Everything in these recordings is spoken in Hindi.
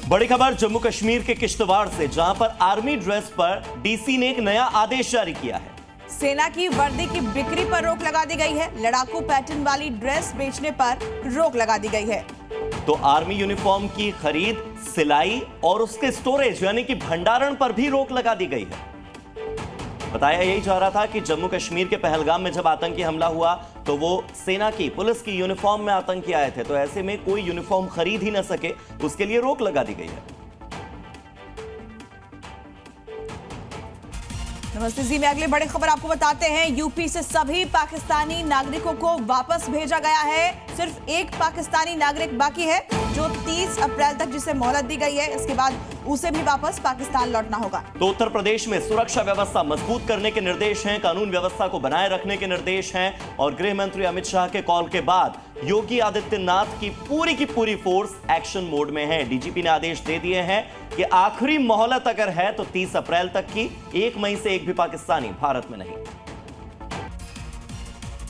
बड़ी खबर जम्मू कश्मीर के किश्तवाड़ से, जहां पर आर्मी ड्रेस पर डीसी ने एक नया आदेश जारी किया है। सेना की वर्दी की बिक्री पर रोक लगा दी गई है। लड़ाकू पैटर्न वाली ड्रेस बेचने पर रोक लगा दी गई है। तो आर्मी यूनिफॉर्म की खरीद, सिलाई और उसके स्टोरेज यानी कि भंडारण पर भी रोक लगा दी गई है। बताया यही जा रहा था कि जम्मू कश्मीर के पहलगाम में जब आतंकी हमला हुआ तो वो सेना की, पुलिस की यूनिफॉर्म में आतंकी आए थे, तो ऐसे में कोई यूनिफॉर्म खरीद ही ना सके, उसके लिए रोक लगा दी गई है। नमस्ते जी, में अगली बड़ी खबर आपको बताते हैं। यूपी से सभी पाकिस्तानी नागरिकों को वापस भेजा गया है। सिर्फ एक पाकिस्तानी नागरिक बाकी है जो 30 अप्रैल तक जिसे मोहलत दी गई है, इसके बाद उसे भी वापस पाकिस्तान लौटना होगा। तो उत्तर प्रदेश में सुरक्षा व्यवस्था मजबूत करने के निर्देश हैं, कानून व्यवस्था को बनाए रखने के निर्देश हैं और गृह मंत्री अमित शाह के कॉल के बाद योगी आदित्यनाथ की पूरी फोर्स एक्शन मोड में है। डीजीपी ने आदेश दे दिए हैं कि आखिरी मोहलत अगर है तो 30 अप्रैल तक की। 1 मई से एक भी पाकिस्तानी भारत में नहीं।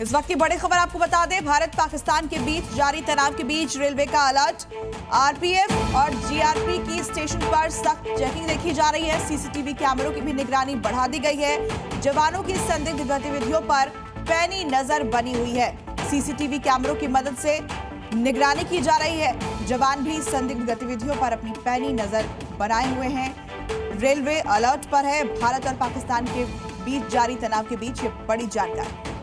इस वक्त की बड़ी खबर आपको बता दें, भारत पाकिस्तान के बीच जारी तनाव के बीच रेलवे का अलर्ट। आरपीएफ और जीआरपी की स्टेशन पर सख्त चेकिंग देखी जा रही है। सीसीटीवी कैमरों की भी निगरानी बढ़ा दी गई है। जवानों की संदिग्ध गतिविधियों पर पैनी नजर बनी हुई है। सीसीटीवी कैमरों की मदद से निगरानी की जा रही है। जवान भी संदिग्ध गतिविधियों पर अपनी पैनी नजर बनाए हुए हैं। रेलवे अलर्ट पर है। भारत और पाकिस्तान के बीच जारी तनाव के बीच ये बड़ी जानकारी।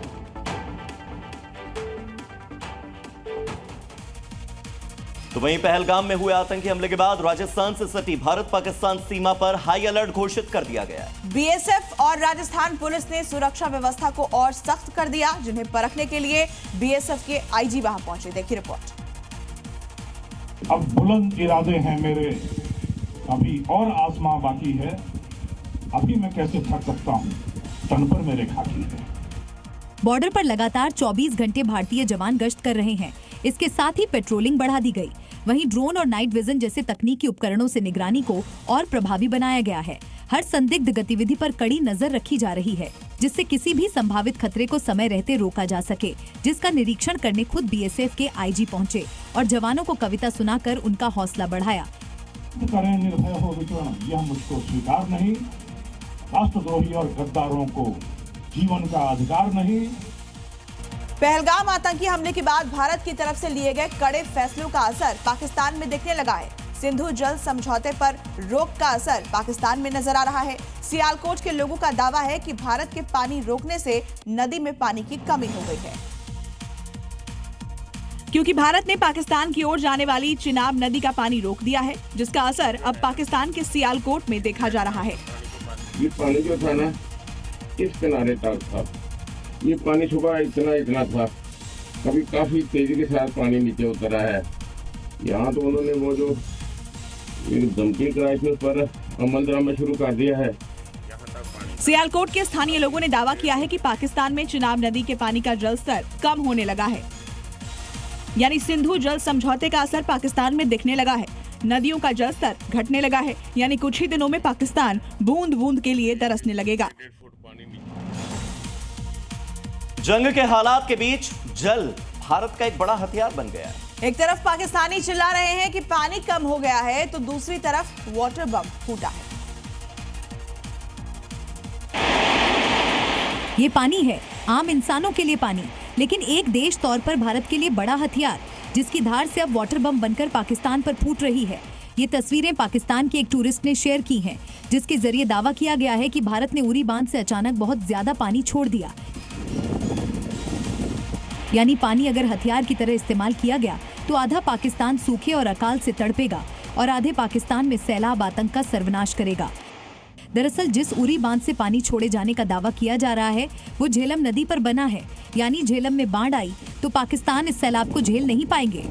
तो वहीं पहलगाम में हुए आतंकी हमले के बाद राजस्थान से सटी भारत पाकिस्तान सीमा पर हाई अलर्ट घोषित कर दिया गया है। बीएसएफ और राजस्थान पुलिस ने सुरक्षा व्यवस्था को और सख्त कर दिया, जिन्हें परखने के लिए बीएसएफ के आईजी वहां पहुंचे। देखिए रिपोर्ट। अब बुलंद इरादे हैं मेरे, अभी और आसमां बाकी है, अभी मैं कैसे थक सकता हूं, तन पर मेरे खाकी है। बॉर्डर पर लगातार 24 घंटे भारतीय जवान गश्त कर रहे हैं। इसके साथ ही पेट्रोलिंग बढ़ा दी गई। वहीं ड्रोन और नाइट विजन जैसे तकनीकी उपकरणों से निगरानी को और प्रभावी बनाया गया है। हर संदिग्ध गतिविधि पर कड़ी नजर रखी जा रही है, जिससे किसी भी संभावित खतरे को समय रहते रोका जा सके, जिसका निरीक्षण करने खुद बीएसएफ के आईजी पहुंचे और जवानों को कविता सुनाकर उनका हौसला बढ़ाया। निर्भय हो विचरण, यह मुझको स्वीकार नहीं। राष्ट्रद्रोही और गद्दारों को जीवन का अधिकार नहीं। पहलगाम आतंकी हमले के बाद भारत की तरफ से लिए गए कड़े फैसलों का असर पाकिस्तान में दिखने लगा है। सिंधु जल समझौते पर रोक का असर पाकिस्तान में नजर आ रहा है। सियालकोट के लोगों का दावा है कि भारत के पानी रोकने से नदी में पानी की कमी हो गई है, क्योंकि भारत ने पाकिस्तान की ओर जाने वाली चिनाब नदी का पानी रोक दिया है, जिसका असर अब पाकिस्तान के सियालकोट में देखा जा रहा है। ये पानी जो था ना, इस किनारे तक था, ये पानी सुबह इतना था, कभी काफी तेजी के साथ पानी नीचे उतरा है। यहाँ तो उन्होंने वो जो धमकी कराई थी उस पर अमल दरामद शुरू कर दिया है। सियालकोट के स्थानीय लोगों ने दावा किया है कि पाकिस्तान में चिनाब नदी के पानी का जल स्तर कम होने लगा है, यानी सिंधु जल समझौते का असर पाकिस्तान में दिखने लगा है। नदियों का जल स्तर घटने लगा है, यानी कुछ ही दिनों में पाकिस्तान बूंद बूंद के लिए तरसने लगेगा। जंग के हालात के बीच जल भारत का एक बड़ा हथियार बन गया है। एक तरफ पाकिस्तानी चिल्ला रहे हैं कि पानी कम हो गया है, तो दूसरी तरफ वाटर बम फूटा है। ये पानी है, आम इंसानों के लिए पानी, लेकिन एक देश तौर पर भारत के लिए बड़ा हथियार, जिसकी धार से अब वाटर बम बनकर पाकिस्तान पर फूट रही है। ये तस्वीरें पाकिस्तान के एक टूरिस्ट ने शेयर की हैं, जिसके जरिए दावा किया गया है कि भारत ने उरी बांध से अचानक बहुत ज्यादा पानी छोड़ दिया। यानी पानी अगर हथियार की तरह इस्तेमाल किया गया तो आधा पाकिस्तान सूखे और अकाल से तड़पेगा और आधे पाकिस्तान में सैलाब आतंक का सर्वनाश करेगा। दरअसल जिस उरी बांध से पानी छोड़े जाने का दावा किया जा रहा है वो झेलम नदी पर बना है, यानी झेलम में बाढ़ आई तो पाकिस्तान इस सैलाब को झेल नहीं पाएंगे।